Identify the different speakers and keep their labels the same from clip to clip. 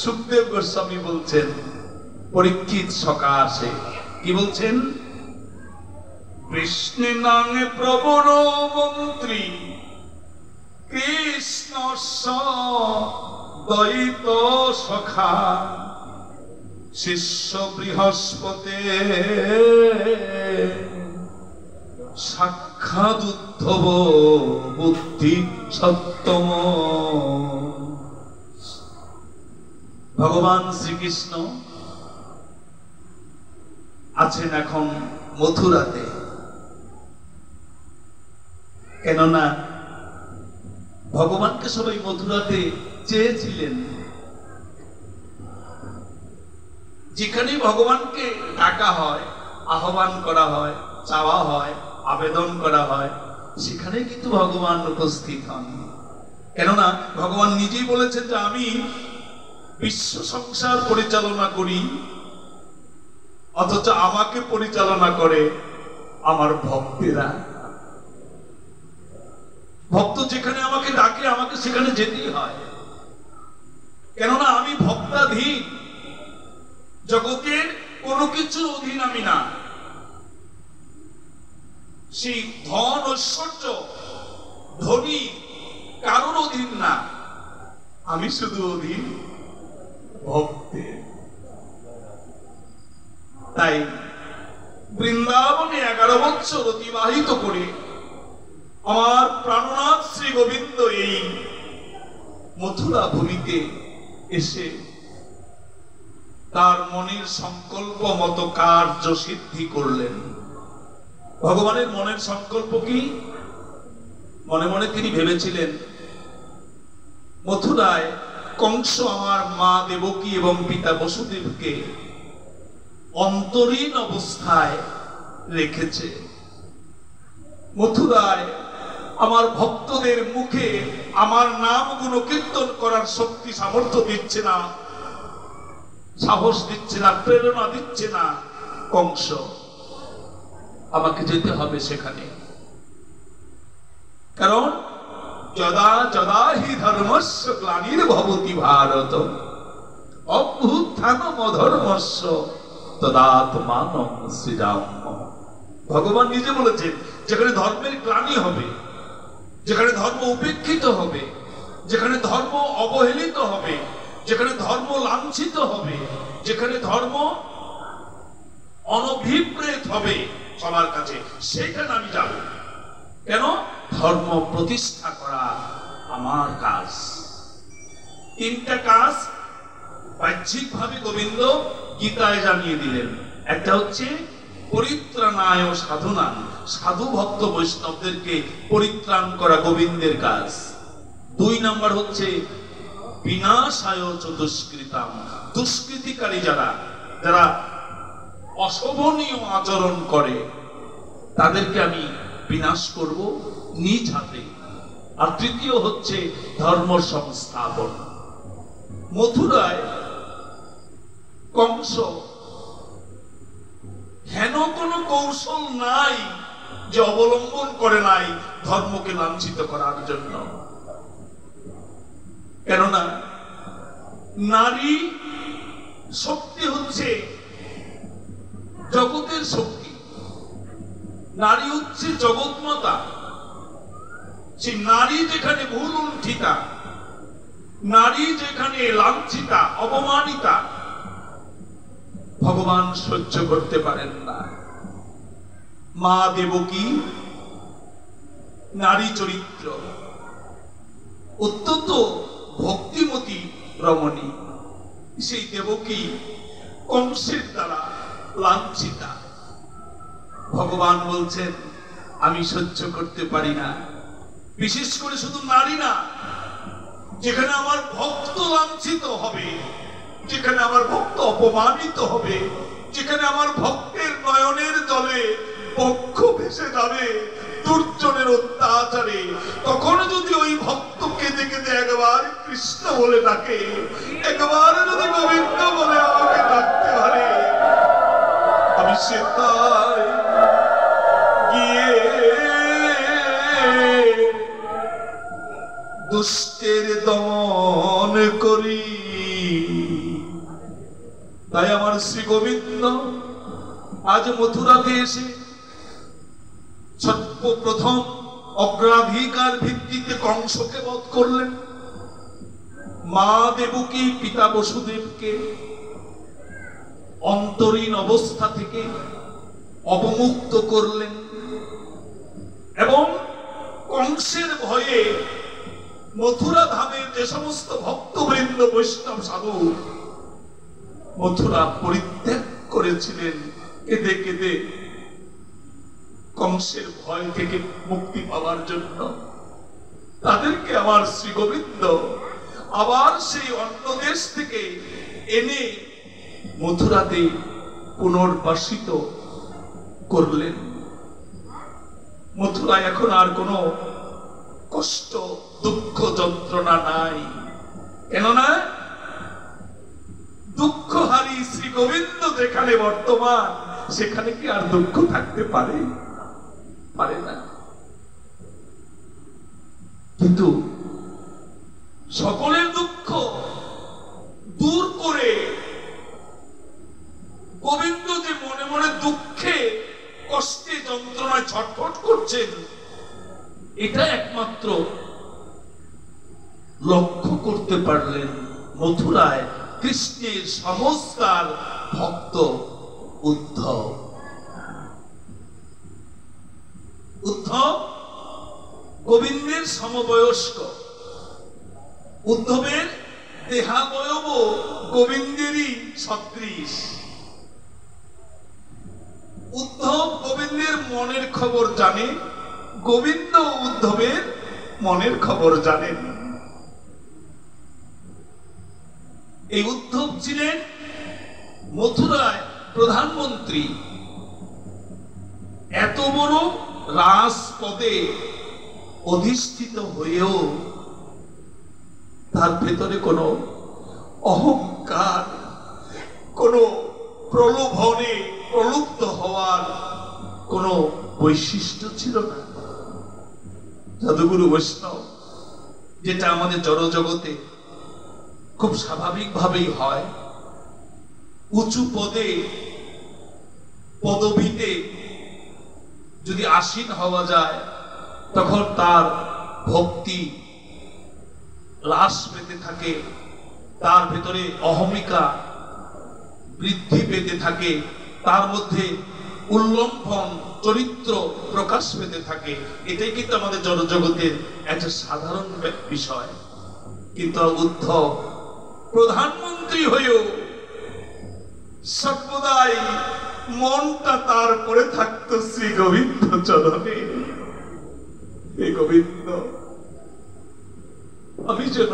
Speaker 1: সুখদেব গোস্বামী বলছেন পরীক্ষিত সকাশে কি বলছেন? কৃষ্ণ নামে প্রবর মন্ত্রী কৃষ্ণ দ্বৈত সখা শিষ্য বৃহস্পতি সাক্ষাৎ উদ্ধব বুদ্ধি সত্যম। ভগবান শ্রীকৃষ্ণ আছেন এখন মথুরাতে, কেননা ভগবানকে সবাই মথুরাতে চেয়েছিলেন। যেখানে ভগবানকে ডাকা হয়, আহ্বান করা হয়, চাওয়া হয়, আবেদন করা হয়, সেখানে কিন্তু ভগবান উপস্থিত হন। কেননা ভগবান নিজেই বলেছেন যে আমি বিশ্ব সংসার পরিচালনা করি, অথচ আমাকে পরিচালনা করে আমার ভক্তেরা। ভক্ত যেখানে আমাকে ডাকে আমাকে সেখানে যেতেই হয়, কেননা আমি ভক্তাধীন, জগতের কোনো কিছুর অধীন আমি না। সেই ধন ঐশ্বর্য ধনী কারোর অধীন না, আমি শুধু অধীন ভক্তের। তাই বৃন্দাবনে 11 বছর অতিবাহিত করে আমার প্রাণনাথ শ্রী গোবিন্দ এই মথুরা ভূমিতে এসে তার মনের সংকল্প মতো কার্য সিদ্ধি করলেন। ভগবানের মনের সংকল্প কি? মনে মনে তিনি ভেবেছিলেন মথুরায় কংস আমার মা দেবকী এবং পিতা বসুদেবকে অন্তরীণ অবস্থায় রেখেছে। মথুরায় আমার ভক্তদের মুখে আমার নাম গুণ কীর্তন করার শক্তি সামর্থ্য দিচ্ছে না, সাহস দিচ্ছে না, প্রেরণা দিচ্ছে না কংস। আমাকে যেতে হবে সেখানে, কারণ যদা যদা হি ধর্মস্য গ্লানির্ভবতি ভারত অভ্যুত্থানম অধর্মস্য তদাত্মানং সৃজাম্যহম। ভগবান নিজে বলেছেন যেখানে ধর্মের গ্লানি হবে, যেখানে ধর্ম উপেক্ষিত হবে, যেখানে ধর্ম অবহেলিত হবে, যেখানে ধর্ম লাঞ্ছিত হবে, যেখানে ধর্ম অনভিপ্রেত হবে সবার কাছে, সেখানে আমি যাব। কেন? ধর্ম প্রতিষ্ঠা করা আমার কাজ। 3টা কাজ বাহ্যিক ভাবে গোবিন্দ গীতায় জানিয়ে দিলেন। একটা হচ্ছে পরিত্রাণায় সাধনান, সাধু ভক্ত বৈষ্ণবদেরকে পরিত্রাণ করা গোবিন্দের কাজ। 2 নম্বর হচ্ছে বিনাশায় দুষ্কৃতাম, দুষ্কৃতিকারী যারা অশোভনীয় আচরণ করে তাদেরকে আমি বিনাশ করব নিজ হাতে। আর 3য় হচ্ছে ধর্ম সংস্থাপন। মথুরায় কংস হেন কোনো কৌশল নাই যে অবলম্বন করে নাই ধর্মকে লাঞ্ছিত করার জন্য। কেননা নারী শক্তি হচ্ছে জগতের শক্তি, নারী হচ্ছে জগৎমাতা। সেই নারী যেখানে ভুল উল্ঠিতা, নারী যেখানে লাঞ্ছিতা, অপমানিতা, ভগবান সহ্য করতে পারেন না। মা দেবকী নারী চরিত্র, অত্যন্ত ভক্তিমতী রমণী। সেই দেবকী কংসের দ্বারা লাঞ্ছিতা। ভগবান বলছেন আমি সহ্য করতে পারি না। বিশেষ করে শুধু নারী না, যেখানে আমার ভক্ত লাঞ্ছিত হবে, যেখানে আমার ভক্ত অপমানিত হবে, যেখানে আমার ভক্তের নয়নের জলে বক্ষ ভেসে যাবে দুর্জনের অত্যাচারে, তখন যদি ওই ভক্ত কেঁদে কেঁদে একবার কৃষ্ণ বলে ডাকে, একবার যদি গোবিন্দ বলে আমাকে ডাকতে পারে, আমি সে তাই গিয়ে দুষ্টের দমন করি। তাই আমার শ্রী গোবিন্দ আজ মথুরাতে এসে সর্বপ্রথম অগ্রাধিকার ভিত্তিতে কংসকে বধ করলেন, মা দেবকী পিতা বসুদেবকে অন্তরীণ অবস্থা থেকে অবমুক্ত করলেন এবং কংসের ভয়ে মথুরা ধামের যে সমস্ত ভক্তবৃন্দ বৈষ্ণব সাধু মথুরা পরিত্যাগ করেছিলেন কেঁদে কেঁদে কংসের ভয় থেকে মুক্তি পাওয়ার জন্য, তাদেরকে আমার শ্রী গোবিন্দ আবার সেই অন্য দেশ থেকে এনে মথুরাতে পুনর্বাসিত করলেন। মথুরায় এখন আর কোনো কষ্ট দুঃখ যন্ত্রণা নাই, কেননা দুঃখহারী শ্রী গোবিন্দ যেখানে বর্তমান সেখানে কি আর দুঃখ থাকতে পারে? পারে না। কিন্তু সকলের দুঃখ দূর করে গোবিন্দ যে মনে মনে দুঃখে কষ্টে যন্ত্রণায় ছটফট করছেন, এটা একমাত্র লক্ষ্য করতে পারলেন মথুরায় কৃষ্ণের সমস্তার ভক্ত উদ্ধব। উদ্ধব গোবিন্দের সমবয়স্ক, উদ্ধবের দেহাবয়ব গোবিন্দেরই সদৃশ। উদ্ধব গোবিন্দের মনের খবর জানে, গোবিন্দ উদ্ধবের মনের খবর জানেন। এই উদ্ধব ছিলেন মথুরায় প্রধানমন্ত্রী, এত বড় রাজপদে অধিষ্ঠিত হয়েও তার ভেতরে কোনো অহংকার, কোনো প্রলোভনে প্রলুব্ধ হওয়ার কোনো বৈশিষ্ট্য ছিল না। সাধুগুরু বৈষ্ণব, যেটা আমাদের জড়জগতে খুব স্বাভাবিকভাবেই হয়, উঁচু পদে পদবীতে যদি আসীন হওয়া যায় তখন তার ভক্তি হ্রাস পেতে থাকে, তার ভেতরে অহমিকা বৃদ্ধি পেতে থাকে, তার মধ্যে উল্লম্ফন চরিত্র প্রকাশ পেতে থাকে। এটাই কিন্তু আমাদের জড়জগতের একটা সাধারণ বিষয়। কিন্তু উদ্ধব প্রধানমন্ত্রী হয়েও সর্বদাই মনটা তার পড়ে থাকতো শ্রী গোবিন্দ চরণে। হে গোবিন্দ, আমি যেন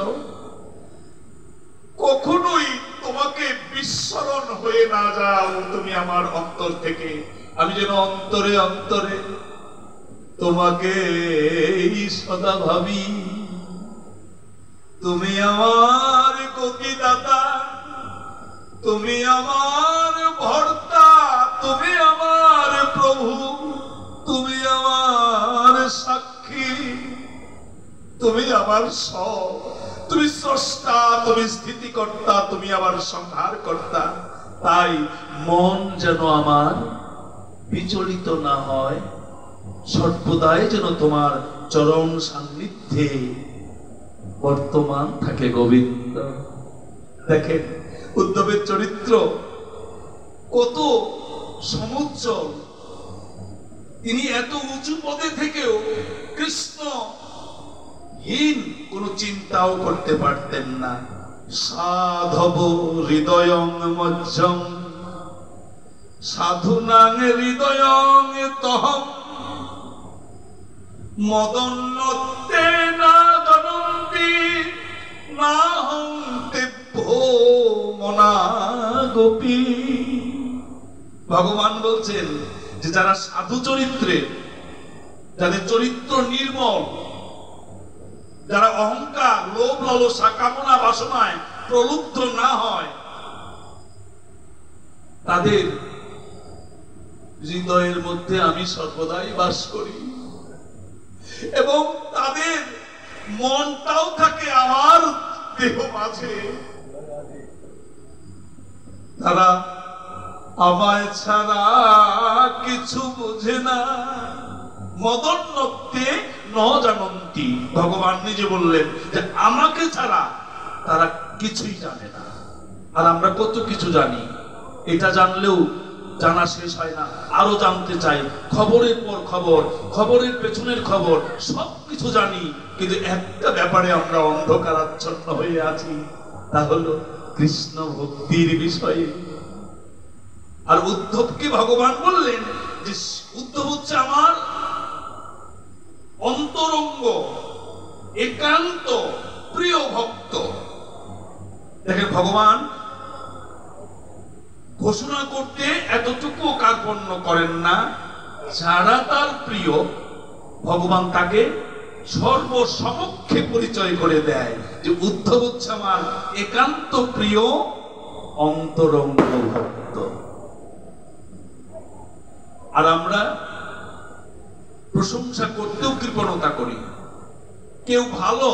Speaker 1: কখনোই তোমাকে বিস্মরণ হয়ে না যাও তুমি আমার অন্তর থেকে, আমি যেন অন্তরে অন্তরে তোমাকে সদা ভাবি। তুমি আমার গতিদাতা, তুমি আমার ভর্তা, তুমি আমার প্রভু, তুমি আমার সাক্ষী, তুমি আমার সব, তুমি স্রষ্টা, তুমি স্থিতিকর্তা, তুমি আমার সংহার কর্তা। তাই মন যেন আমার বিচলিত না হয়, সর্বদাই যেন তোমার চরণ সান্নিধ্যে বর্তমান থাকে গোবিন্দ। দেখেন উদ্ধবের চরিত্র কত সমুজ্জ্বল। তিনি এত উঁচু পদে থেকেও কৃষ্ণ হীন কোন চিন্তাও করতে পারতেন না। সাধব হৃদয়ং মজ্জং সাধুনাং হৃদয়ং তহং মদন্নতে না জনন্তি না হন্তে মনা গোপী। ভগবান বলছেন যে যারা সাধু চরিত্রে, যাদের চরিত্র নির্মল, যারা অহংকার, লোভ, লালসা, কামনা, বাসনায় প্রলুব্ধ না হয়, তাদের হৃদয়ের মধ্যে আমি সর্বদাই বাস করি এবং তাদের মনটাও থাকে আমার দেহ মাঝে। তারা আমায় ছাড়া কিছু বোঝে না। মদন্যত্বে ন জানন্তি, ভগবান নিজে বললেন যে আমাকে ছাড়া তারা কিছুই জানে না। আর আমরা কত কিছু জানি, এটা জানলেও জানা শেষ হয় না, আরো জানতে চাই, খবরের পর খবর, খবরের পেছনের খবর, সবকিছু জানি, কিন্তু একটা ব্যাপারে আমরা অন্ধকারাচ্ছন্ন হয়ে আছি, তা হলো কৃষ্ণ ভক্তির বিষয়ে। আর উদ্ধবকে ভগবান বললেন যে উদ্ধব হচ্ছে আমার অন্তরঙ্গ একান্ত প্রিয় ভক্ত। দেখেন, ভগবান ঘোষণা করতে এতটুকু কার্পণ্য করেন না, যারা তার প্রিয় ভগবান তাকে সর্বসমক্ষে পরিচয় করে দেয় যে উদ্ধব হচ্ছে আমার একান্ত প্রিয় অন্তরঙ্গ ভক্ত। আর আমরা প্রশংসা করতেও কৃপণতা করি। কেউ ভালো,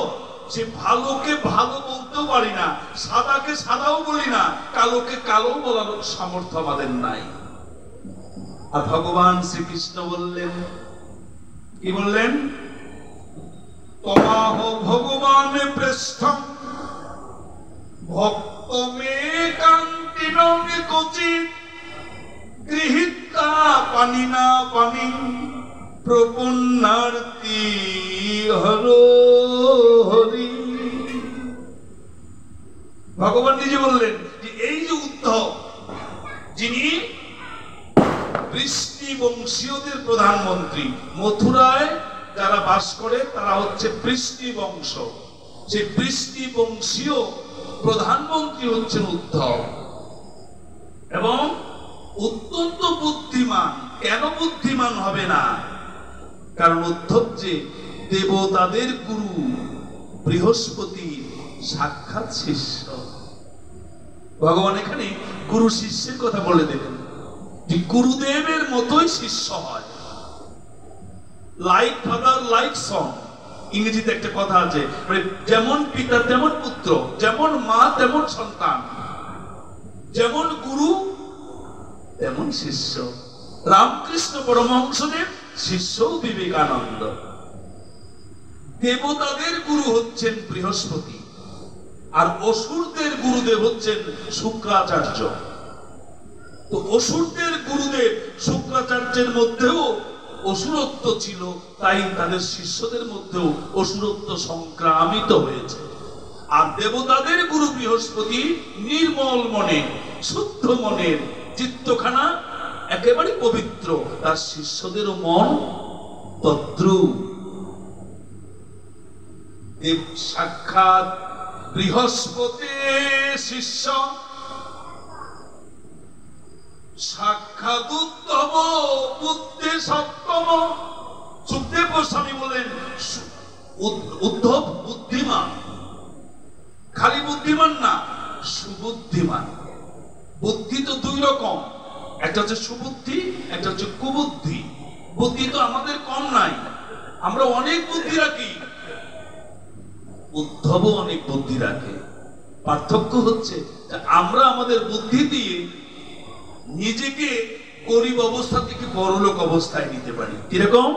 Speaker 1: সে ভালোকে ভালো বলতেও পারি না, সাদাকে সাদাও বলি না, কালোকে কালো বলার সামর্থ্য আমাদের নাই। আর ভগবান শ্রীকৃষ্ণ বললেন, কি বললেন? তমাহ ভগবান পৃষ্ঠম ভক্ত মে কান্তিনং কচিত গৃহীতা পানিনা পানি প্রপন্নার্তি হরো হরি। ভগবান নিজে বললেন যে এই যে উদ্ধব, যিনি বৃষ্টি বংশীয়দের প্রধানমন্ত্রী, মথুরায় যারা বাস করে তারা হচ্ছে বৃষ্টি বংশ, সেই বৃষ্টি বংশীয় প্রধানমন্ত্রী হচ্ছেন উদ্ধব, এবং অত্যন্ত বুদ্ধিমান। কেন বুদ্ধিমান হবে না? কারণ উদ্ধব যে দেবতাদের গুরু বৃহস্পতি সাক্ষাৎ শিষ্য। ভগবান এখানে গুরু শিষ্যের কথা বলে দেবেন যে গুরুদেবের মতোই শিষ্য হয়। লাইক ফাদার লাইক সন, ইংরেজিতে একটা কথা আছে, মানে যেমন পিতা তেমন পুত্র, যেমন মা তেমন সন্তান, যেমন গুরু তেমন শিষ্য। রামকৃষ্ণ পরমহংসদেব শিষ্য বিবেকানন্দ। দেবতাদের গুরু হচ্ছেন বৃহস্পতি, আর অসুরদের গুরুদেব হচ্ছেন শুক্রাচার্য। তো অসুরদের গুরুদেব শুক্রাচার্যের মধ্যেও অসুরত্ব ছিল, তাই তাদের শিষ্যদের মধ্যেও অসুরত্ব সংক্রামিত হয়েছে। আর দেবতাদের গুরু বৃহস্পতি নির্মল মনে, শুদ্ধ মনের, চিত্তখানা একেবারে পবিত্র, তার শিষ্যদেরও মন তদ্রূপ। দেব সাক্ষাৎ বৃহস্পতি শিষ্য, সাক্ষাৎ উদ্ধব বুদ্ধি সপ্তম। সুখদেব গোস্বামী বলেন উদ্ধব বুদ্ধিমান, খালি বুদ্ধিমান না, সুবুদ্ধিমান। বুদ্ধি তো দুই রকম, একটা হচ্ছে সুবুদ্ধি, একটা হচ্ছে কুবুদ্ধি। বুদ্ধি তো আমাদের কম নাই, আমরা অনেক বুদ্ধি রাখি, উদ্ধবও অনেক বুদ্ধি রাখে। পার্থক্য হচ্ছে আমরা আমাদের বুদ্ধি দিয়ে নিজেকে গরিব অবস্থা থেকে বড়লোক অবস্থায় নিতে পারি। কিরকম?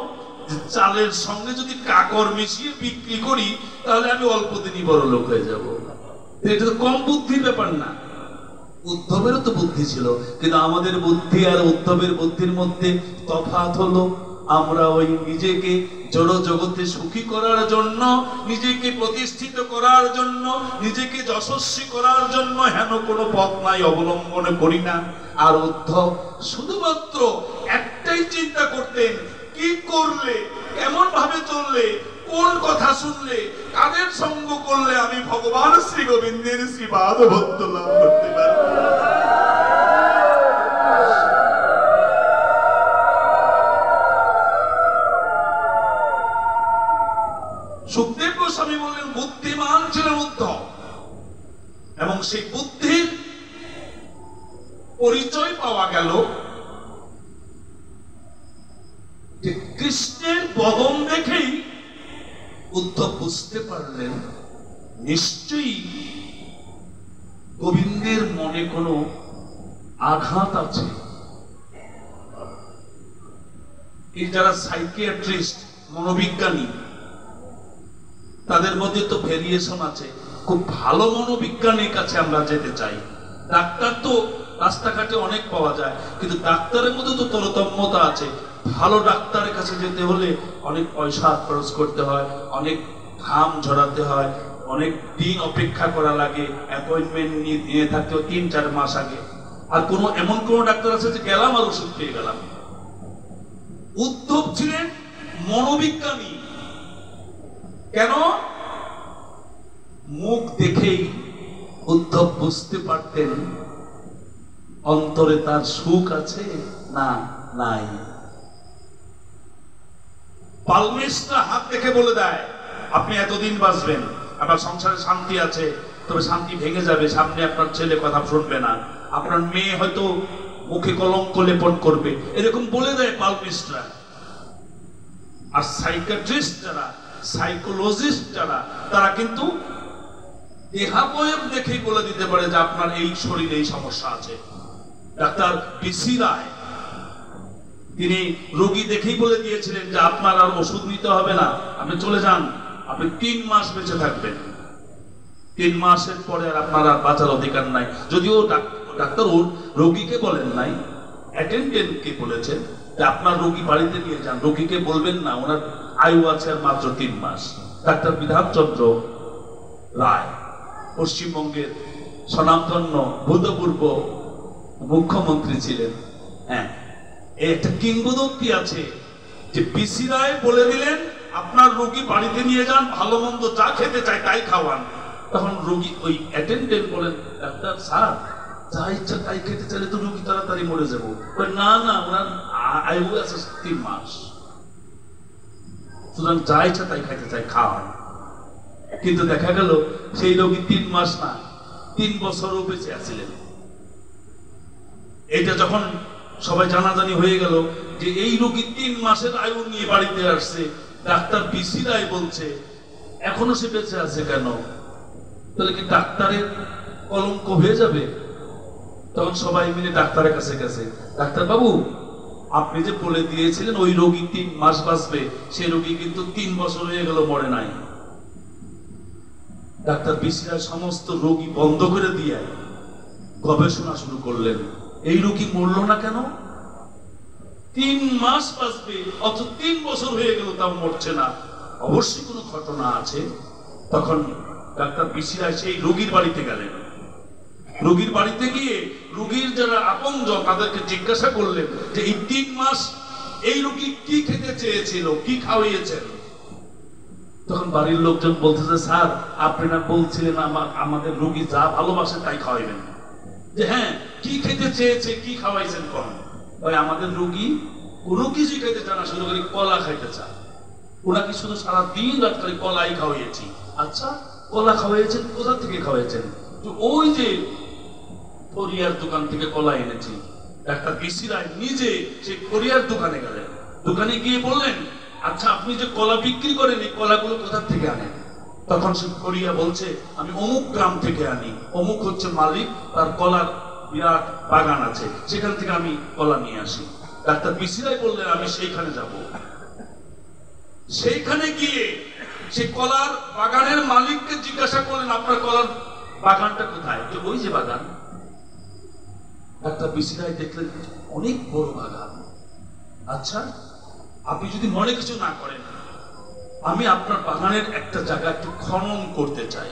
Speaker 1: চালের সঙ্গে যদি কাকর মিশিয়ে বিক্রি করি তাহলে আমি অল্প দিনই বড়লোক হয়ে যাব। এটা তো কম বুদ্ধির ব্যাপার না। উদ্ধবেরও তো বুদ্ধি ছিল, কিন্তু আমাদের বুদ্ধি আর উদ্ধবের বুদ্ধির মধ্যে তফাৎ হলো আমরা ওই নিজেকে জড় জগতে সুখী করার জন্য, নিজেকে প্রতিষ্ঠিত করার জন্য, নিজেকে যশস্বী করার জন্য হেন কোনো পথ নাই অবলম্বন করি না। আর উদ্ধব শুধুমাত্র একটাই চিন্তা করতেন, কি করলে, কেমন ভাবে চললে, কোন কথা শুনলে, কাদের সঙ্গ করলে আমি ভগবান শ্রী গোবিন্দের শ্রীপাদ ভক্ত লাভ করতে পারি। সুখদেব গোস্বামী বললেন বুদ্ধিমান ছিলেন উদ্ধব, এবং সেই বুদ্ধির পরিচয় পাওয়া গেল যে কৃষ্ণের বদন দেখেই উদ্ধব বুঝতে পারলেন নিশ্চয়ই গোবিন্দের মনে কোনো আঘাত আছে। এই যারা সাইকিয়াট্রিস্ট, মনোবিজ্ঞানী, তাদের মধ্যে তো ভেরিয়েশন আছে। খুব ভালো মনোবিজ্ঞানীর কাছে আমরা যেতে চাই। ডাক্তার তো রাস্তাঘাটে অনেক পাওয়া যায়, কিন্তু ডাক্তারের মধ্যে তো তারতম্যতা আছে। ভালো ডাক্তারের কাছে যেতে হলে অনেক পয়সা খরচ করতে হয়, অনেক ঘাম ঝরাতে হয়, অনেক দিন অপেক্ষা করা লাগে, অ্যাপয়েন্টমেন্ট নিয়ে থাকতেও 3-4 মাস আগে। আর এমন কোন ডাক্তার আছে যে গেলাম আর ওষুধ পেয়ে গেলাম। উদ্ধব ছিলেন মনোবিজ্ঞানী। কেন? মুখ দেখেই উদ্ধব বুঝতে পারতেন অন্তরে তার সুখ আছে না নাই। পালমেস্টরা হাত দেখে বলে দেয় আপনি এতদিন বাঁচবেন, আপনার সংসারে শান্তি আছে, তবে শান্তি ভেঙে যাবে, সামনে আপনার ছেলে কথা শুনবে না, আপনার মেয়ে হয়তো মুখে কলঙ্ক লেপন করবে, এরকম বলে দেয় পালমেস্টরা। আর সাইকিয়াট্রিস্ট যারা, সাইকোলজিস্ট যারা, তারা কিন্তু দেহাবয়ব দেখেই বলে দিতে পারে যে আপনার এই শরীরে এই সমস্যা আছে। ডাক্তার পিসি রায় তিনি রোগী দেখেই বলে দিয়েছিলেন যে আপনার আর ওষুধ নিতে হবে না, আপনি চলে যান, আপনি 3 মাস বেঁচে থাকবেন। 3 মাসের পরে আর আপনার আর বাঁচার অধিকার নাই। যদিও ডাক্তার রোগীকে বলেন নাই, অ্যাটেন্ডেন্টকে বলেছেন যে আপনার রোগী বাড়িতে নিয়ে যান, রোগীকে বলবেন না ওনার আয়ু আছে আর মাত্র 3 মাস। ডাক্তার বিধানচন্দ্র রায় পশ্চিমবঙ্গের স্বনামধন্য ভূতপূর্ব মুখ্যমন্ত্রী ছিলেন। হ্যাঁ, একটা কিংবদন্তি আছে যে পিসি রায় বলে দিলেন আপনার রোগী বাড়িতে নিয়ে যান, ভালো মন্দ যা খেতে চায় তাই খাওয়ান। তখন রোগী ওই অ্যাটেন্ডেন্ট বলেন ডাক্তার স্যার যা ইচ্ছা তাই খেতে চাইলে তো রোগী তাড়াতাড়ি মরে যাবো। না না, ওনার আয়ু আছে 3 মাস, সুতরাং যা ইচ্ছা তাই খেতে চাই খাওয়ান। কিন্তু দেখা গেল সেই রোগী 3 মাস না 3 বছরও বেঁচে আছিলেন। এটা যখন সবাই জানাজানি হয়ে গেল যে এই রোগী 3 মাসের আয়ু নিয়ে বাড়িতে আসছে, ডাক্তার পিসি রায় বলছে এখনো সে বেঁচে আছে কেন? তাহলে কি ডাক্তারের কলঙ্ক হয়ে যাবে? তখন সবাই মিলে ডাক্তারের কাছে গেছে, ডাক্তার বাবু আপনি যে বলে দিয়েছিলেন ওই রোগী 3 মাস বাঁচবে, সেই রোগী কিন্তু 3 বছর হয়ে গেল মরে নাই। ডাক্তার পিসি রায় সমস্ত রোগী বন্ধ করে দিয়ে গবেষণা শুরু করলেন, এই রোগী মরলো না কেন? 3 মাস বাঁচবে অথচ 3 বছর হয়ে গেল তাও মরছে না, অবশ্যই কোনো ঘটনা আছে। তখন ডাক্তার পিসি রায় সেই রোগীর বাড়িতে গেলেন। রোগীর বাড়িতে গিয়ে রোগীর যারা আপনজন তাদেরকে জিজ্ঞাসা করলেন যে এই 3 মাস এই রোগী কি খেতে চেয়েছিল, কি খাওয়িয়েছেন? তখন বাড়ির লোকজন বলতেছে স্যার আপনি না বলছিলেন আমাদের রোগী যা ভালোবাসে তাই খাওয়াইবেন। যে হ্যাঁ, কি খেতে চেয়েছে, কি খাওয়াইছেন কম? ভাই আমাদের রোগী কোনো কিছু খেতে চায় না, শুধু করে কলা খাইতে চায়। ওনাকে শুধু সারা দিন রাত করে কলাই খাওয়াইয়েছি। আচ্ছা কলা খাওয়াইয়েছেন, কোথা থেকে খাওয়াইছেন? ওই যে কোরিয়ার দোকান থেকে কলা এনেছি। ডাক্তার পিসি রায় নিজে সেই কোরিয়ার দোকানে গেলেন, দোকানে গিয়ে বললেন আচ্ছা আপনি যে কলা বিক্রি করেন এই কলাগুলো কোথা থেকে আনেন? তখন সে কোরিয়া বলছে আমি অমুক গ্রাম থেকে আনি, অমুক হচ্ছে মালিক, তার কলার বিরাট বাগান আছে, সেখান থেকে আমি কলা নিয়ে আসি। ডাক্তার পিসি রায় বললেন আমি সেইখানে যাব। সেইখানে গিয়ে সে কলার বাগানের মালিককে জিজ্ঞাসা করলেন আপনার কলার বাগানটা কোথায়? ওই যে বাগান। ডাক্তার পিসি রায় দেখলেন অনেক বড় বাগান। আচ্ছা আপনি যদি মনে কিছু না করেন আমি আপনার বাগানের একটা জায়গা একটু খনন করতে চাই।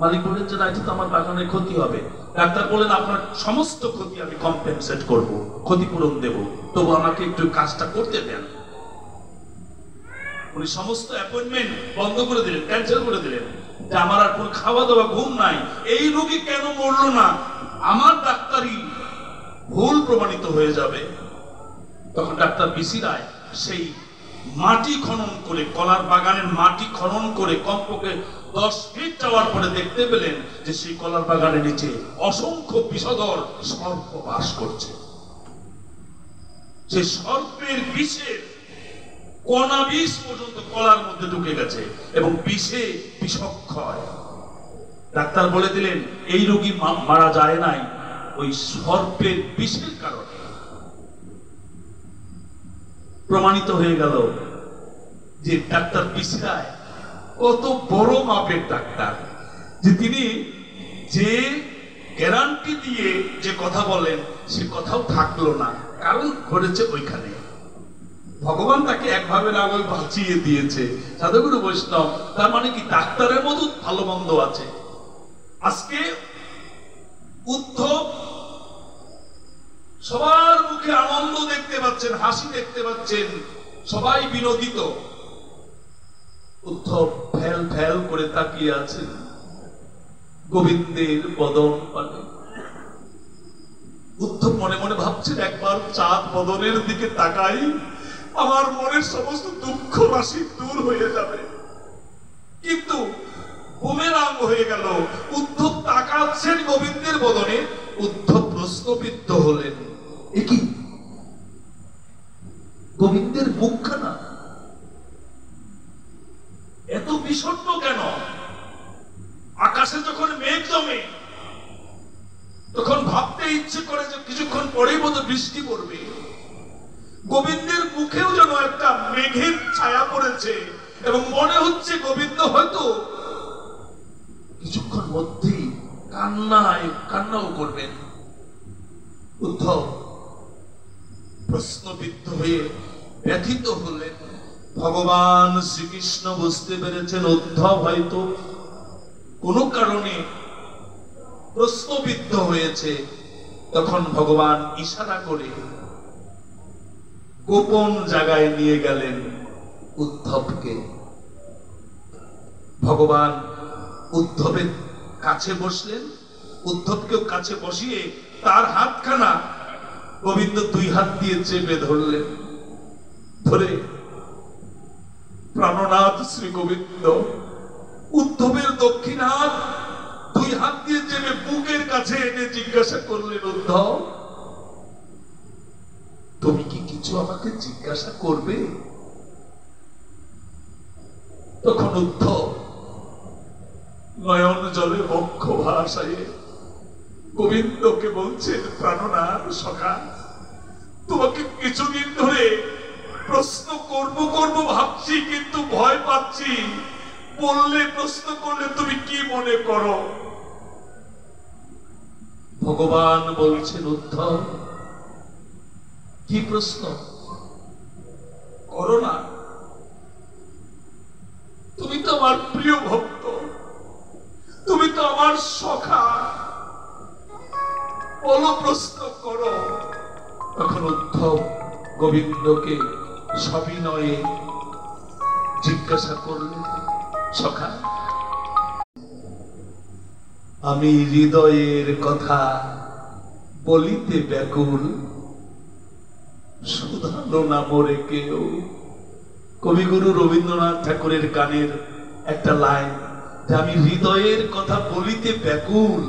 Speaker 1: মালিক বললেন যে রাইতে তো আমার বাগানের ক্ষতি হবে। ডাক্তার বললেন আপনার সমস্ত ক্ষতি আমি কম্পেনসেট করব, ক্ষতিপূরণ দেব, তবু আমাকে একটু কাজটা করতে দেন। উনি সমস্ত অ্যাপয়েন্টমেন্ট বন্ধ করে দিলেন, ক্যান্সেল করে দিলেন, যে আমার আর কোনো খাওয়া দাওয়া ঘুম নাই, এই রোগী কেন মরলো না, আমার ডাক্তারি ভুল প্রমাণিত হয়ে যাবে। তখন ডাক্তার পিসি রায় সেই মাটি খনন করে, কলার বাগানের মাটি খনন করে কমপক্ষে 10 ফিট যাওয়ার পরে দেখতে পেলেন যে সেই কলার বাগানের নিচে অসংখ্য বিষধর সর্প বাস করছে। সেই সর্পের বিষের কণা বিষ পর্যন্ত কলার মধ্যে ঢুকে গেছে এবং বিষে বিষক্ষয়। ডাক্তার বলে দিলেন এই রোগী মারা যায় নাই, ওই সর্পের বিষের কারণে প্রমাণিত হয়ে গেল যে ডাক্তার পিসরায় কত বড় মাপের ডাক্তার, যে তিনি যে গ্যারান্টি দিয়ে যে কথা বলেন সে কথাও থাকলো না, কারণ ঘটেছে ওইখানে। ভগবান তাকে একভাবে না ওই বাঁচিয়ে দিয়েছে। সাধুগুরু বৈষ্ণব, তার মানে কি ডাক্তারের মতো ভালো মন্দ আছে। আজকে উদ্ধব সবার মুখে আনন্দ দেখতে পাচ্ছেন, হাসি দেখতে পাচ্ছেন, সবাই বিনোদিত। উদ্ধব ফেল ফেল করে তাকিয়ে আছেন গোবিন্দের বদন পানে। উদ্ধব মনে মনে ভাবছেন, একবার চাঁদ বদনের দিকে তাকাই, আমার মনের সমস্ত দুঃখ রাশি দূর হয়ে যাবে। কিন্তু বুমেরাং হয়ে গেল। উদ্ধব তাকাচ্ছেন গোবিন্দের বদনে, উদ্ধব প্রশ্নবিদ্ধ হলেন, এ কি গোবিন্দের মুখখানা এত বিষণ্ণ কেন? আকাশে যখন মেঘ জমে তখন ভাবতে ইচ্ছে করে যে কিছুক্ষণ পরেই বোধ বৃষ্টি পড়বে। গোবিন্দের মুখেও যেন একটা মেঘের ছায়া পড়েছে এবং মনে হচ্ছে গোবিন্দ হয়তো কিছুক্ষণ মধ্যেই কান্নাও করবেন। উদ্ধব প্রশ্নবিদ্ধ হয়ে ব্যথিত হলেন। ভগবান শ্রীকৃষ্ণ বুঝতে পেরেছেন উদ্ধব হয়তো কোনো কারণে প্রশ্নবিদ্ধ হয়েছে। তখন ভগবান ইশারা করে গোপন জায়গায় নিয়ে গেলেন উদ্ধবকে। ভগবান উদ্ধবের কাছে বসলেন, উদ্ধবকেও কাছে বসিয়ে তার হাতখানা গোবিন্দ দুই হাত দিয়ে চেপে ধরলেন। ধরে প্রাণনাথ শ্রী গোবিন্দ উদ্ধবের দক্ষিণ হাত দুই হাত দিয়ে চেপে বুকের কাছে এনে জিজ্ঞাসা করলেন, উদ্ধব তুমি কি কিছু আমাকে জিজ্ঞাসা করবে? তখন উদ্ধব নয়ন জলে বক্ষ ভাষায় গোবিন্দকে বলছেন, প্রাণনাথ সখা, তোমাকে কিছুদিন ধরে প্রশ্ন করব ভাবছি, কিন্তু ভয় পাচ্ছি। বললে, প্রশ্ন করলে তুমি কি মনে করো? ভগবান বলছেন, উদ্ধব কি প্রশ্ন করো না, তুমি তো আমার প্রিয় ভক্ত, তুমি তো আমার সখা, বলো, প্রশ্ন করো। তখন উদ্ধব গোবিন্দকে সবিনয়ে জিজ্ঞাসা করলেন, সখা, আমি হৃদয়ের কথা বলিতে ব্যাকুল, শুধালো না মোরে কেউ। কবিগুরু রবীন্দ্রনাথ ঠাকুরের গানের একটা লাইন, যে আমি হৃদয়ের কথা বলিতে ব্যাকুল,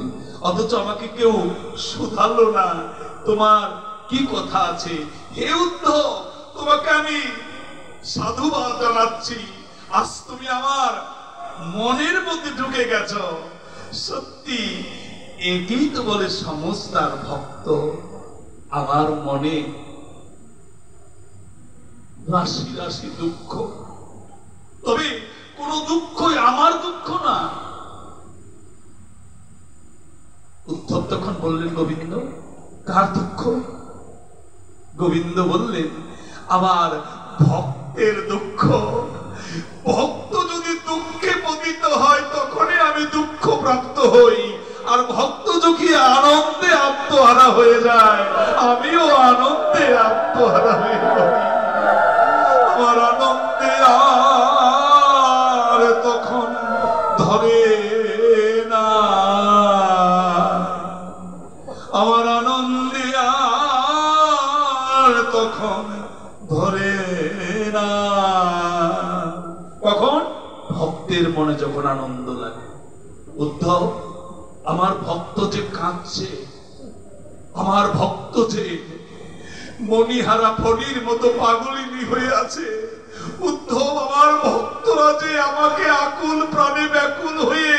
Speaker 1: অথচ আমাকে কেউ শুধালো না। তোমার কি কথা আছে? হে উদ্ধব, তোমাকে আমি সাধুবাদ জানাচ্ছি, আজ তুমি আমার মনের মধ্যে ঢুকে গেছ। সত্যি একেই তো বলে সমস্তার ভক্ত। আমার মনে রাশি রাশি দুঃখ, তবে কোন দুঃখই আমার দুঃখ না। উদ্ধব তখন বললেন, গোবিন্দ কার দুঃখ? গোবিন্দ বললেন, আমার ভক্তের দুঃখ। ভক্ত যদি দুঃখে পতিত হয় তখনই আমি দুঃখ প্রাপ্ত হই, আর ভক্ত যদি আনন্দে আত্মহারা হয়ে যায় আমিও আনন্দে আত্মহারা হয়ে যাই। আমার আনন্দে আর তখন ধরে না, আমার আনন্দে আর তখন ধরে না। কখন? ভক্তের মনে যখন আনন্দ লাগে। উদ্ধব, আমার ভক্ত যে কাঁদছে, আমার ভক্ত যে মণিহারা ফণির মতো পাগলিনী হয়ে আছে, উদ্ধব, আমার ভক্তরা যে আমাকে আকুল প্রাণে ব্যাকুল হয়ে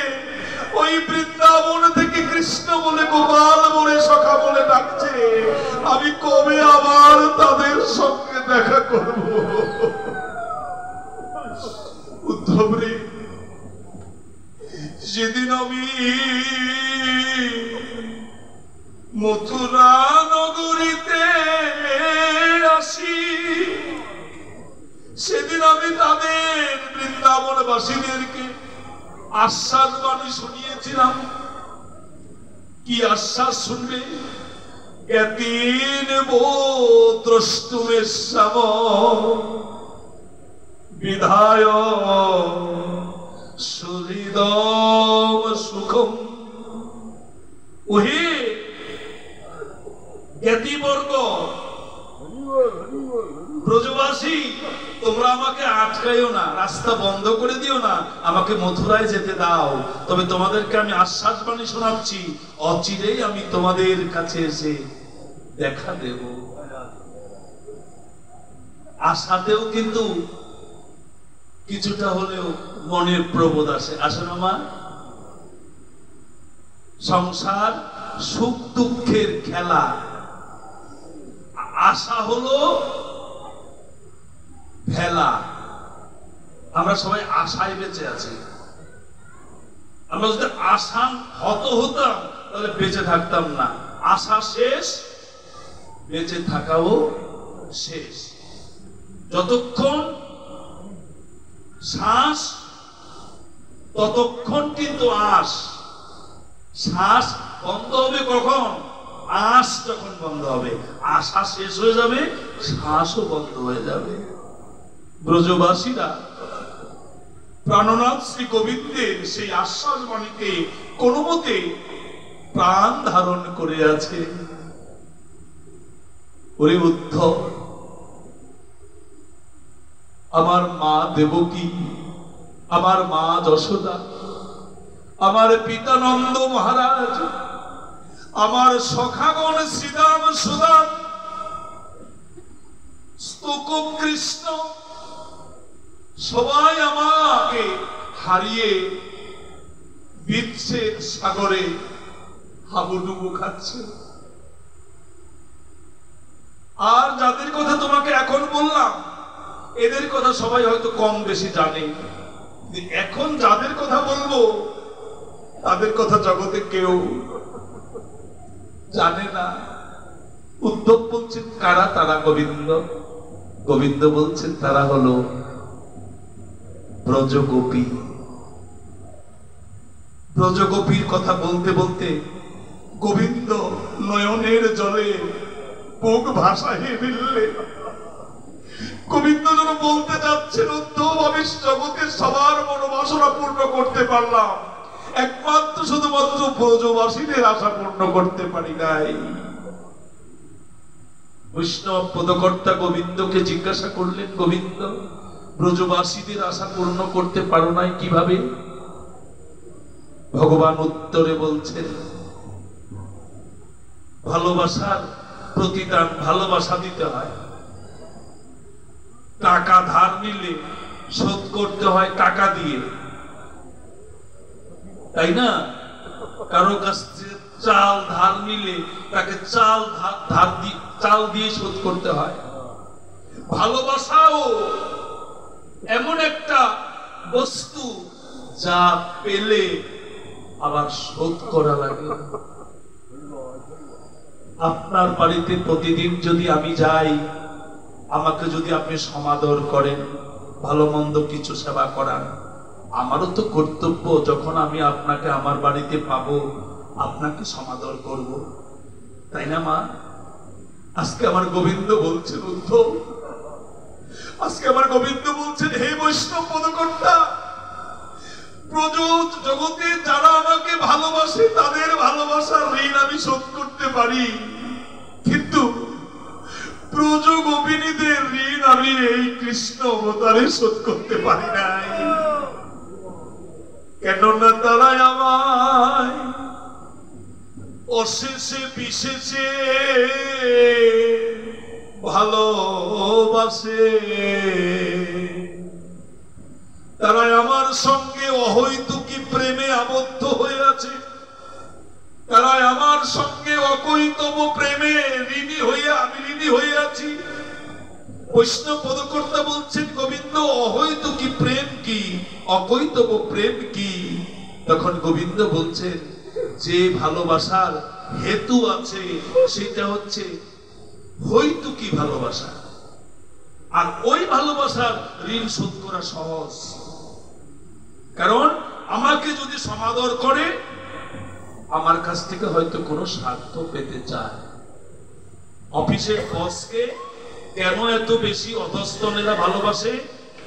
Speaker 1: ওই বৃন্দাবন থেকে কৃষ্ণ বলে, গোপাল বলে, সখা সঙ্গে দেখা করব। উদ্ধব রে, যেদিন আমি মথুরা নগরীতে আসি, সেদিন আমি তাদের বৃন্দাবনবাসীদেরকে আশ্বাস বাণী শুনিয়েছিলাম। কি আশ্বাস শুনবে? জ্ঞাতিন দ্রষ্টুমেশ্বম বিধায় সুহৃদম সুখম। ওহে জ্ঞাতিবর্গ, ব্রজবাসী, তোমরা আমাকে আটকাইও না, রাস্তা বন্ধ করে দিও না, আমাকে মথুরায় যেতে দাও। তবে তোমাদেরকে আমি আশ্বাস বাণী শোনাচ্ছি, অচিরেই আমি তোমাদের কাছে এসে দেখা দেব। আশাতেও কিন্তু কিছুটা হলেও মনের প্রবোধ আসে, আসে না মা? সংসার সুখ দুঃখের খেলা। আশা হলো ভেলা। আমরা সবাই আশায় বেঁচে আছি। আমরা যদি আশা হতাম তাহলে বেঁচে থাকতাম না। আশা শেষ, বেঁচে থাকাও শেষ। যতক্ষণ শ্বাস ততক্ষণ কিন্তু আশ। শ্বাস বন্ধ হবে কখন? আশ যখন বন্ধ হবে। আশা শেষ হয়ে যাবে, শ্বাসও বন্ধ হয়ে যাবে। ব্রজবাসীরা প্রাণনাথ শ্রী গোবিন্দের সেই আশ্বাস বাণীতে কোনো মতে প্রাণ ধারণ করে আছে। ওরে উদ্ধব, আমার মা দেবকী, আমার মা যশোদা, আমার পিতা নন্দ মহারাজ, আমার সখাগণ শ্রীদাম সুদাম, স্তোক কৃষ্ণ, সবাই আমাকে হারিয়ে বিচ্ছেদ সাগরে হাবুডুবু খাচ্ছে। আর যাদের কথা তোমাকে এখন বললাম, এদের কথা সবাই হয়তো কম বেশি জানে। এখন যাদের কথা বলবো তাদের কথা জগতে কেউ জানে না। উদ্ধব বলছেন কারা তারা? গোবিন্দ। গোবিন্দ বলছেন তারা হলো ব্রজগোপী। ব্রজগোপীর কথা বলতে বলতে গোবিন্দ নয়নের জলে বুক ভাসাইয়ে ফেললেন। গোবিন্দ যেন বলতে যাচ্ছেন, উদ্ধব, আমি জগতের সবার মনোবাসনা পূর্ণ করতে পারলাম, একমাত্র শুধুমাত্র ব্রজবাসীদের আশা পূর্ণ করতে পারি নাই। বৈষ্ণব পদকর্তা গোবিন্দকে জিজ্ঞাসা করলেন, গোবিন্দ, ব্রজবাসীদের আশা পূর্ণ করতে পারো নাই কিভাবে? ভগবান উত্তরে বলছেন, ভালোবাসার প্রতিদান ভালোবাসা দিতে হয়। টাকা ধার নিলে শোধ করতে হয় টাকা দিয়ে, তাই না? কারো কাছ থেকে চাল ধার নিলে তাকে চাল দিয়ে শোধ করতে হয়। ভালোবাসাও এমন একটা বস্তু যা পেলে আবার শোধ করা লাগে। আপনার বাড়িতে প্রতিদিন যদি আমি যাই, আমাকে যদি আপনি সমাদর করেন, ভালো মন্দ কিছু সেবা করান, আমারও তো কর্তব্য যখন আমি আপনাকে আমার বাড়িতে পাবো আপনাকে সমাদর করব, তাই না মা? আজকে আমার গোবিন্দ বলছেন, উদ্ধব, আজকে আমার গোবিন্দ বলছেন, হে বৈষ্ণব পদকর্তা, জগতে যারা আমাকে ভালোবাসে তাদের ভালোবাসার ঋণ আমি শোধ করতে পারি, কিন্তু ব্রজ গোপিনীদের ঋণ আমি এই কৃষ্ণ অবতারে শোধ করতে পারি নাই। কেননা তারাই আমায় অশেষে বিশেষে ভালোবাসে। তারাই আমার সঙ্গে অহৈতুকী প্রেমে আবদ্ধ হয়ে আছে, তারাই আমার সঙ্গে অকৈতব প্রেমে ঋণী হয়ে আমি ঋণী হয়ে আছি। বৈষ্ণব পদকর্তা বলছেন গোবিন্দ অহৈতু কি প্রেম কি, অকৈতব প্রেম কি? তখন গোবিন্দ বলছেন যে ভালোবাসার হেতু আছে সেটা হচ্ছে হইতুকি ভালোবাসা, আর ওই ভালোবাসার ঋণ শোধ করা সহজ। কারণ আমাকে যদি সমাদর করে, আমার কাছ থেকে হয়তো কোনো স্বার্থ পেতে চায়। অফিসের বসকে কেন এত বেশি অধস্তনেরা ভালোবাসে?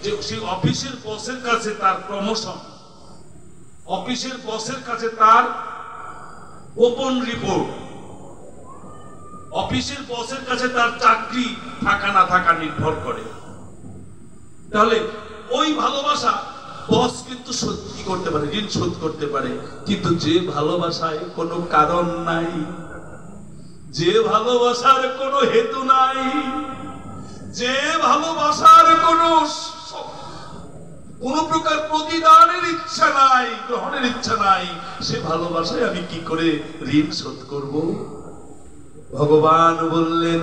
Speaker 1: যে সেই অফিসের বসের কাছে তার প্রমোশন, অফিসের বসের কাছে তার ওপেন রিপোর্ট, অফিসের বসের কাছে তার চাকরি থাকা না থাকা নির্ভর করে। তাহলে ওই ভালোবাসা বস কিন্তু সত্যি করতে পারে, ঋণ শোধ করতে পারে। কিন্তু যে ভালোবাসায় কোনো কারণ নাই, যে ভালোবাসার কোনো হেতু নাই, যে ভালোবাসার কোনো প্রকার প্রতিদানের ইচ্ছা নাই, গ্রহণের ইচ্ছা নাই, সে ভালোবাসায় আমি কি করে ঋণ শোধ করব? ভগবান বললেন,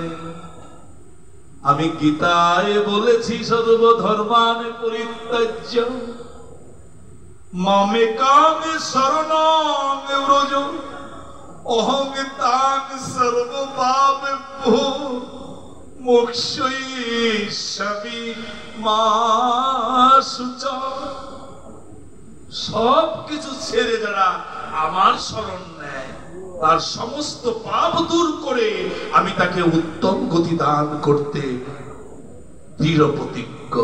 Speaker 1: আমি গীতায় বলেছি সর্বধর্মান পরিত্যাজ্য মামেকাং শরণং ব্রজ অহং তাং সর্বপাপেভ্যো মোক্ষয়িষ্যামি মা শুচা। সব কিছু ছেড়ে যারা আমার শরণ নেয়, তার সমস্ত পাপ দূর করে আমি তাকে উত্তম গতি দান করতে দৃঢ় প্রতিজ্ঞ।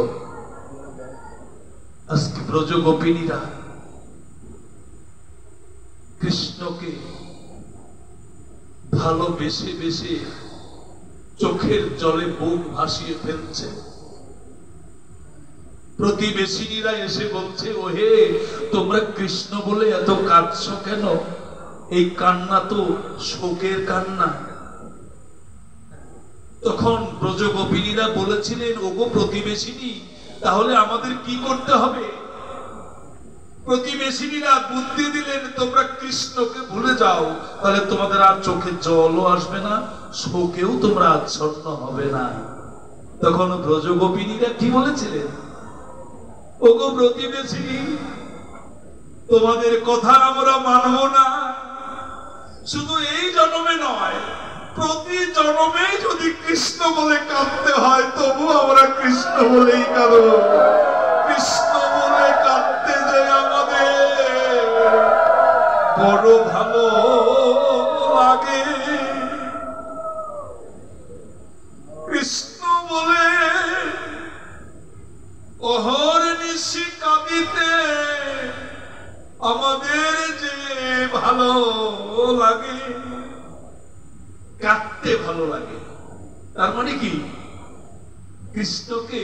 Speaker 1: আজকে ব্রজ গোপিনীরা কৃষ্ণকে ভালোবেসে বেশে চোখের জলে বুক ভাসিয়ে ফেলছে। প্রতিবেশীরা এসে বলছে, ওহে তোমরা কৃষ্ণ বলে এত কাঁদছো কেন? এই কান্না তো শোকের কান্না। তখন ব্রজ গোপিনীরা বলেছিলেন, ওগো প্রতিবেশিনী, তাহলে আমাদের কি করতে হবে? প্রতিবেশীরা বুদ্ধি দিলেন, তোমরা কৃষ্ণকে ভুলে যাও, তাহলে তোমাদের আর চোখে জলও আসবে না, শোকেও তোমরা আচ্ছন্ন হবে না। তখন ব্রজ গোপিনীরা কি বলেছিলেন, ওগো প্রতিবেশিনী, তোমাদের কথা আমরা মানব না। শুধু এই জন্মে নয়, প্রতি জন্মে যদি কৃষ্ণ বলে কাঁদতে হয়, তবু আমরা কৃষ্ণ বলেই কাঁদব। কৃষ্ণ বলে কাঁদতে যে আমাদের বড় ভালো লাগে, কৃষ্ণ বলে অহর্নিশি কাঁদিতে আমাদের যে ভালো লাগে, কাঁদতে ভালো লাগে। তার মানে কি? কৃষ্ণকে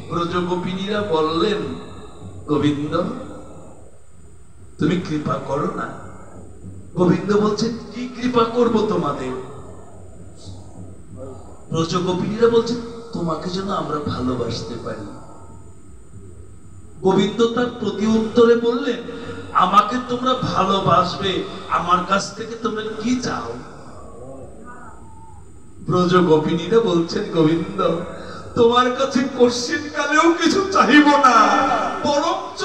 Speaker 1: ব্রজ গোপিনীরা বললেন, গোবিন্দ তুমি কৃপা করো না। গোবিন্দ বলছেন, কি কৃপা করব তোমাদের? ব্রজ গোপিনীরা বলছেন, তোমাকে যেন আমরা ভালোবাসতে পারি। গোবিন্দ তার প্রতি উত্তরে বললেন, আমাকে তোমরা ভালোবাসবে, আমার কাছ থেকে তোমরা কি চাও? ব্রজ গোপিনীরা বলছেন, গোবিন্দ তোমার কাছে কোশ্চিন কালেও কিছু চাইব না, বরঞ্চ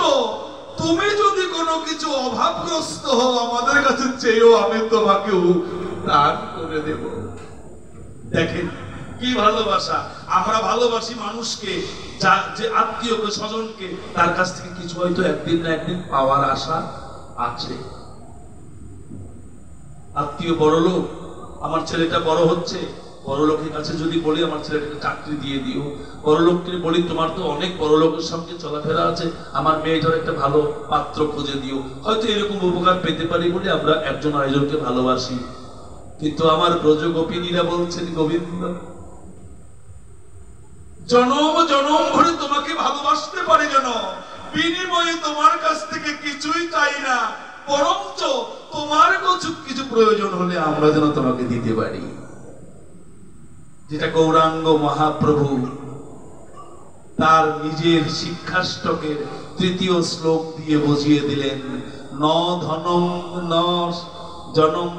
Speaker 1: তুমি যদি কোনো কিছু অভাবগ্রস্ত হও আমাদের কাছে চেয়েও, আমি তোমাকে দান করে দেব। দেখেন কি ভালোবাসা! আমরা ভালোবাসি মানুষকে, যে আত্মীয় স্বজনকে, তার কাছ থেকে কিছু হয়তো একদিন না একদিন পাওয়ার আশা আছে। আত্মীয় বড় লোক, আমার ছেলেটা বড় হচ্ছে, বড় লোকের কাছে যদি বলি আমার ছেলেটাকে চাকরি দিয়ে দিও, বড় লোককে বলি তোমার তো অনেক বড় লোকের সঙ্গে চলাফেরা আছে, আমার মেয়েটার একটা ভালো পাত্র খুঁজে দিও, হয়তো এরকম উপকার পেতে পারি বলে আমরা একজন আরেকজনকে ভালোবাসি। কিন্তু আমার ব্রজ গোপিনীরা বলছেন, গোবিন্দ জনম জনম ধরে তোমাকে ভালোবাসতে পারি যেন, বিনিময়ে তোমার কাছ থেকে কিছুই চাই না, বরঞ্চ তোমার কিছু প্রয়োজন হলে আমরা যেন তোমাকে দিতে পারি। যেটা গৌরাঙ্গ মহাপ্রভু তার নিজের শিক্ষাষ্টকের 3য় শ্লোক দিয়ে বুঝিয়ে দিলেন, ন ধনম ন জনম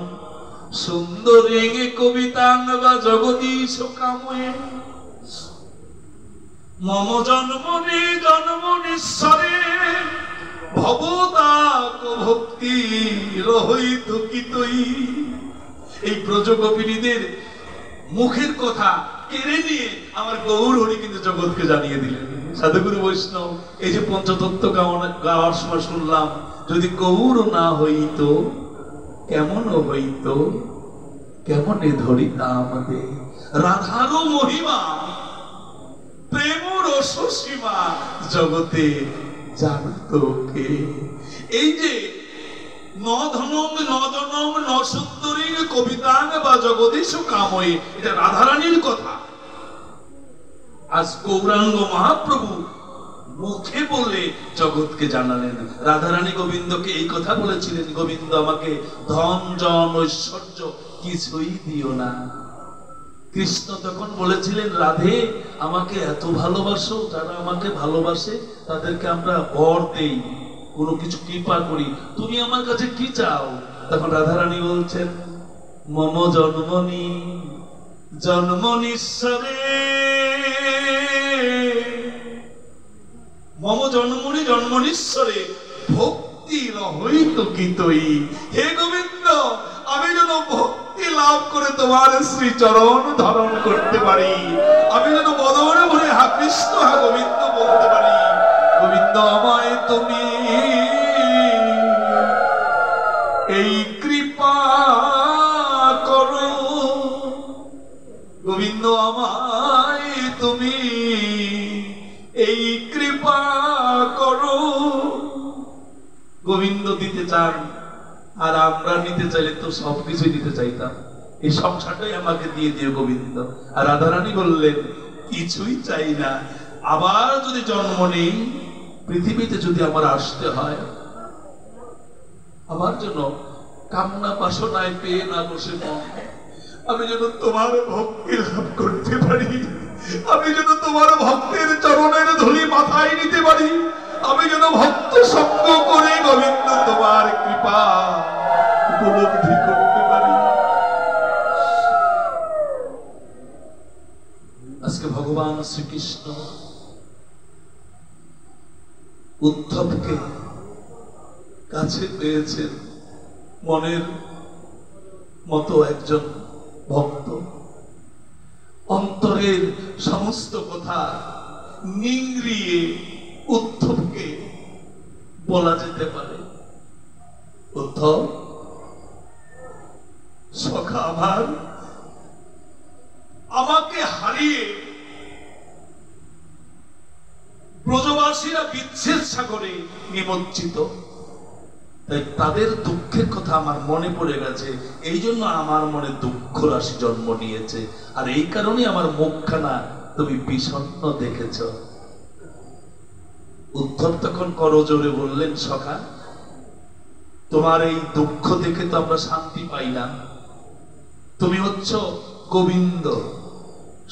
Speaker 1: সুন্দরী কবিতাং বা জগদীশ কাময়ে মম জন্মনি জন্মনিশ্বরে ভবতাক ভক্তি রহিত কিতই। এই ব্রজগোপিনীদের মুখের কথা কেড়ে নিয়ে আমার গৌর হরি কিন্তু জগৎকে জানিয়ে দিলেন। সাধুগুরু বৈষ্ণব এই যে পঞ্চতত্ত্ব গাওয়ার সময় শুনলাম, যদি গৌর না হইত কেমন হইত, কেমনে ধরিতাম দে রাধারও মহিমা, প্রেম রস সীমা জগতে জানত কে। এই যে নধনম নদনম নসুন্দরীর কবিতাং বা জগদীশ কাময়ে, এটা রাধারানীর কথা। আজ গৌরাঙ্গ মহাপ্রভু মুখে বলে জগৎকে জানালেন। রাধারানী গোবিন্দকে এই কথা বলেছিলেন, গোবিন্দ আমাকে ধন জন ঐশ্বর্য কিছুই দিও না। কৃষ্ণ তখন বলেছিলেন, রাধে আমাকে এত ভালোবাসো, যারা আমাকে ভালোবাসে তাদেরকে আমরা বর দেই, কোনো কিছু কৃপা করি, তুমি আমার কাছে কি চাও? তখন রাধারানী বলছেন, মম জন্মনি জন্মনিশ্বরে, মম জন্মনি জন্মনিশ্বরে ভক্তি রহিত কিতই। হে গোবিন্দ, আমি যেন ভক্তি লাভ করে তোমার শ্রী চরণ ধারণ করতে পারি, আমি যেন বদনে ভরে হা কৃষ্ণ হা গোবিন্দ বলতে পারি। গোবিন্দ আমায় তুমি এই কৃপা করো, গোবিন্দ আমায় তুমি এই কৃপা করো। গোবিন্দ দিতে চান, আর আমরা নিতে চাইলে তো সবকিছু দিতে চাইতাম, এই সংসারটাই আমাকে দিয়ে দিও গোবিন্দ। আর রাধারানী বললেন, কিছুই চাই না, আবার যদি জন্ম নেই, পৃথিবীতে যদি আমার আসতে হয়, আমার জন্য কামনা বাসনায় পেয়ে না বসে মন, আমি যেন তোমার ভক্তি লাভ করতে পারি, আমি যেন তোমার ভক্তের চরণের ধুলি মাথায় নিতে পারি, আমি যেন ভক্ত সঙ্গ করে গোবিন্দ তোমার কৃপা উপলব্ধি করতে পারি। আজকে ভগবান শ্রীকৃষ্ণ উদ্ধবকে কাছে পেয়েছেন, মনের মতো একজন ভক্ত, অন্তরের সমস্ত কথা নিংড়িয়ে উদ্ধবকে বলা যেতে পারে, উদ্ধব সখা আমার, আমাকে হারিয়ে ব্রজবাসীরা বিচ্ছেদ সাগরে নিমজ্জিত, তাই তাদের দুঃখের কথা আমার মনে পড়ে গেছে, এই জন্য আমার মনে দুঃখ রাশি জন্ম নিয়েছে, আর এই কারণে আমার মুখখানা তুমি বিষণ্ণ দেখেছ। উদ্ধব তখন করজোরে বললেন, সখা তোমার এই দুঃখ দেখে তো আমরা শান্তি পাই না, তুমি হচ্ছ গোবিন্দ,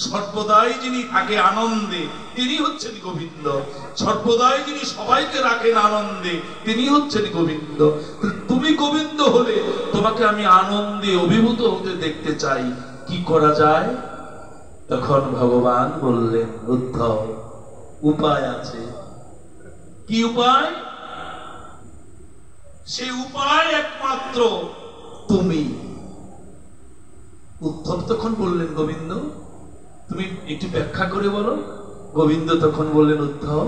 Speaker 1: সর্বদাই যিনি থাকে আনন্দে তিনি হচ্ছেন গোবিন্দ, সর্বদাই যিনি সবাইকে রাখেন আনন্দে তিনি হচ্ছেন গোবিন্দ। তুমি গোবিন্দ হলে তোমাকে আমি আনন্দে অভিভূত হতে দেখতে চাই, কি করা যায়? তখন ভগবান বললেন, উদ্ধব উপায় আছে। কি উপায়? সে উপায় একমাত্র তুমি। উদ্ধব তখন বললেন, গোবিন্দ তুমি একটু ব্যাখ্যা করে বলো। গোবিন্দ তখন বললেন, উদ্ধব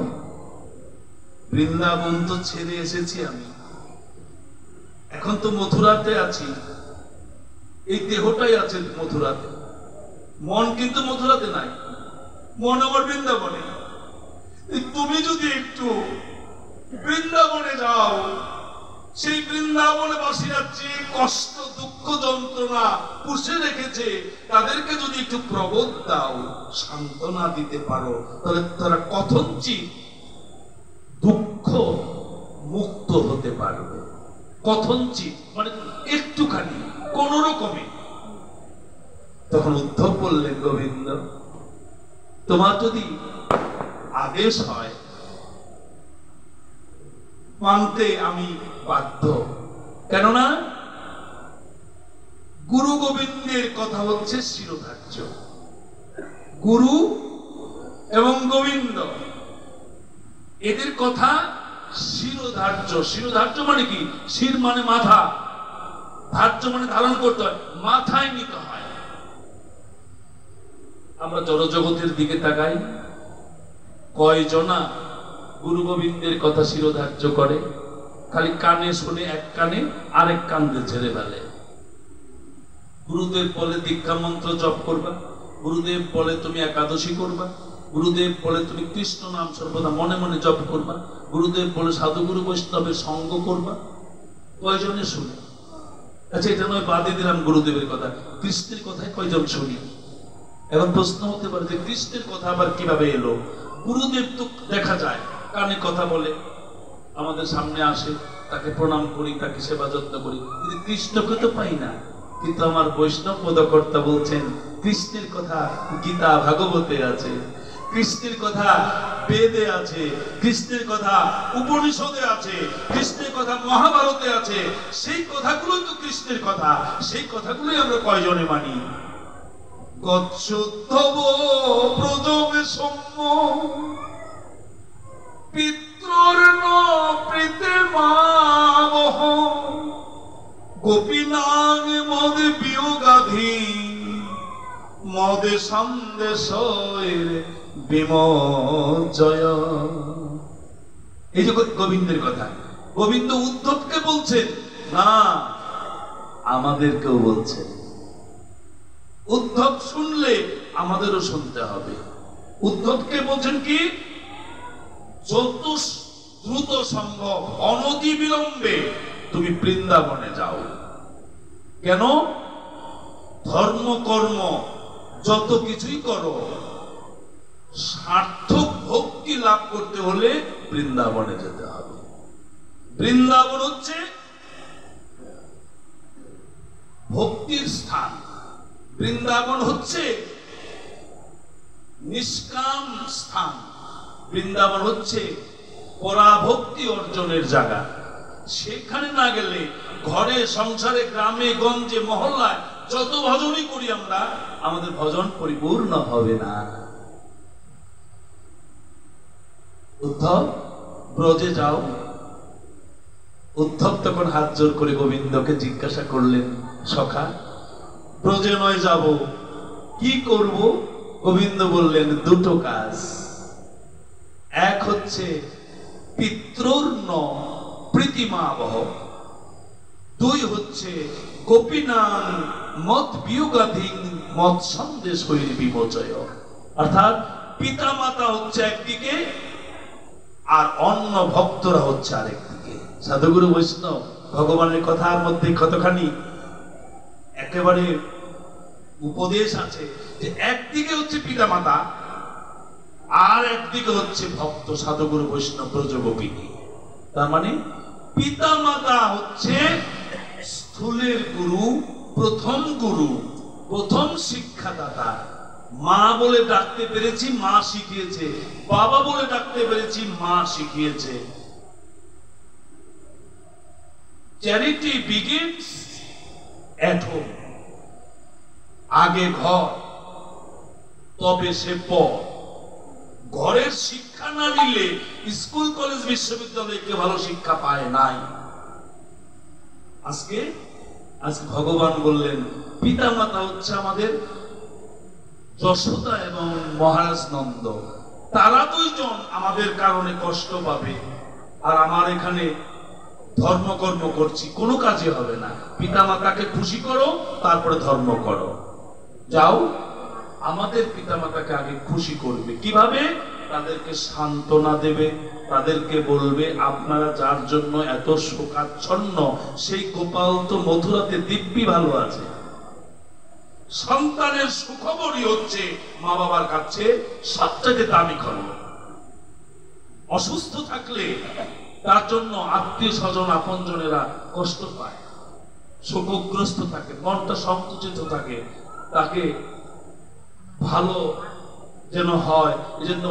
Speaker 1: বৃন্দাবন তো ছেড়ে এসেছি আমি, এখন তো মথুরাতে আছি, এই দেহটাই আছে মথুরাতে, মন কিন্তু মথুরাতে নাই, মন আমার বৃন্দাবনে। তুমি যদি একটু বৃন্দাবনে যাও, সেই বৃন্দাবনে বাসীরা যে কষ্ট দুঃখ যন্ত্রণা পুষে রেখেছে তাদেরকে যদি একটু প্রবোধ দাও, সান্ত্বনা দিতে পারো, তাহলে তারা কথঞ্চিত দুঃখ মুক্ত হতে পারবে। কথঞ্চিত মানে একটুখানি, কোন রকমে। তখন উদ্ধব বললেন, গোবিন্দ তোমার যদি আদেশ হয় মানতে আমি বাধ্য, কেননা গুরু গোবিন্দের কথা হচ্ছে শিরোধার্য। গুরু এবং গোবিন্দ, এদের কথা শিরোধার্য। শিরোধার্য মানে কি? শির মানে মাথা, ধার্য মানে ধারণ করতে হয়, মাথায় নিতে হয়। আমরা জড়জগতের দিকে তাকাই, কয়জনা গুরু গোবিন্দের কথা শিরোধার্য করে? খালি কানে শুনে এক কানে, আরেক কান দিয়ে ঝেড়ে ফেলে। গুরুদেব বলে দীক্ষা মন্ত্র জপ করবা, গুরুদেব বলে তুমি একাদশী করবা, গুরুদেব বলে তুমি কৃষ্ণ নাম সর্বদা মনে মনে জপ করবা, গুরুদেব বলে সাধুগুরু বৈষ্ণবের সঙ্গ করবা। কয়জনে শুনে? আচ্ছা, এটা নয়, বাদে দিলাম গুরুদেবের কথা, কৃষ্ণের কথায় কয়জন শুনি? এখন প্রশ্ন হতে পারে যে কৃষ্ণের কথা আবার কিভাবে এলো? গুরুদেব তো দেখা যায় কানে কথা বলে, আমাদের সামনে আসে, তাকে প্রণাম করি, তাকে সেবা যত্ন করি, কিন্তু কৃষ্ণকে তো পাই না। কিন্তু আমার বৈষ্ণব পদকর্তা বলছেন কৃষ্ণের কথা গীতা ভাগবতে আছে, কৃষ্ণের কথা বেদে আছে, কৃষ্ণের কথা উপনিষদে আছে, কৃষ্ণের কথা মহাভারতে আছে। সেই কথাগুলো তো কৃষ্ণের কথা, সেই কথাগুলোই আমরা কয়জনে মানি? গচ্ছুদ্ধব প্রজবে সৌম্য পিত্রর্ণ প্রীতে মাবহ গোপীনাং মদ বিয়োগাধীন মদে সন্দেশ বিমোচয়। এই যে গোবিন্দের কথা, গোবিন্দ উদ্ধবকে বলছেন না, আমাদেরকেও বলছেন। উদ্ধব শুনলে আমাদেরও শুনতে হবে। উদ্ধবকে বলছেন কি? যত দ্রুত সম্ভব অনতি বিলম্বে তুমি বৃন্দাবনে যাও। কেন? ধর্ম কর্ম যত কিছুই করো, সার্থক ভক্তি লাভ করতে হলে বৃন্দাবনে যেতে হবে। বৃন্দাবন হচ্ছে ভক্তির স্থান, বৃন্দাবন হচ্ছে নিষ্কাম স্থান, বৃন্দাবন হচ্ছে পরাভক্তি অর্জনের জায়গা। সেখানে না গেলে ঘরে সংসারে গ্রামে গঞ্জে মহল্লায় যত ভজনই করি আমরা, আমাদের ভজন পরিপূর্ণ হবে না। উদ্ধব ব্রজে যাও। উদ্ধব তখন হাত জোর করে গোবিন্দকে জিজ্ঞাসা করলেন, সখা ব্রজে নয় যাব, কি করব? গোবিন্দ বললেন দুটো কাজ। এক হচ্ছে পিত্রর্ণ প্রীতিমাবহ, দুই হচ্ছে গোপীনাং মত বিয়োগাধীন মত সন্দেশ হইলে বিমোচয়। অর্থাৎ পিতা মাতা হচ্ছে একদিকে, আর অন্য ভক্তরা হচ্ছে আরেকদিকে। সাধুগুরু বৈষ্ণব ভগবানের কথার মধ্যে কতখানি একেবারে উপদেশ আছে যে একদিকে হচ্ছে পিতা মাতা, আর একদিকে হচ্ছে ভক্ত সাধুগুরু বৈষ্ণব ব্রজগোপিনী। তার মানে পিতা মাতা হচ্ছে স্থূলের গুরু, প্রথম শিক্ষাদাতা। মা বলে ডাকতে পেরেছি, মা শিখিয়েছে, বাবা বলে ডাকতে পেরেছি, মা শিখিয়েছে। Charity begins at home. আগে ঘর, তবে সে পর। ঘরের শিক্ষা না নিলে স্কুল কলেজ বিশ্ববিদ্যালয়ে কেউ ভালো শিক্ষা পায় নাই। আজকে ভগবান বললেন পিতা মাতা হচ্ছে আমাদের যশোদা এবং মহারাজ নন্দ। তারা দুইজন আমাদের কারণে কষ্ট পাবে, আর আমার এখানে ধর্মকর্ম করছি, কোনো কাজে হবে না। পিতা মাতাকে খুশি করো, তারপরে ধর্ম করো। যাও, আমাদের পিতা মাতাকে আগে খুশি করবে। কিভাবে? তাদেরকে সান্ত্বনা দেবে, তাদেরকে বলবে আপনারা যার জন্য এত শোকাচ্ছন্ন, সেই গোপাল তো মথুরাতে দিব্যি ভালো আছে। সন্তানের সুখবরই হচ্ছে মা বাবার কাছে সবচেয়ে দামি খবর। অসুস্থ থাকলে তার জন্য আত্মীয় স্বজন আপনজনেরা কষ্ট পায়, শোকগ্রস্ত থাকে, মনটা সংকুচিত থাকে, তাকে ভালো যেন হয়, এজন্য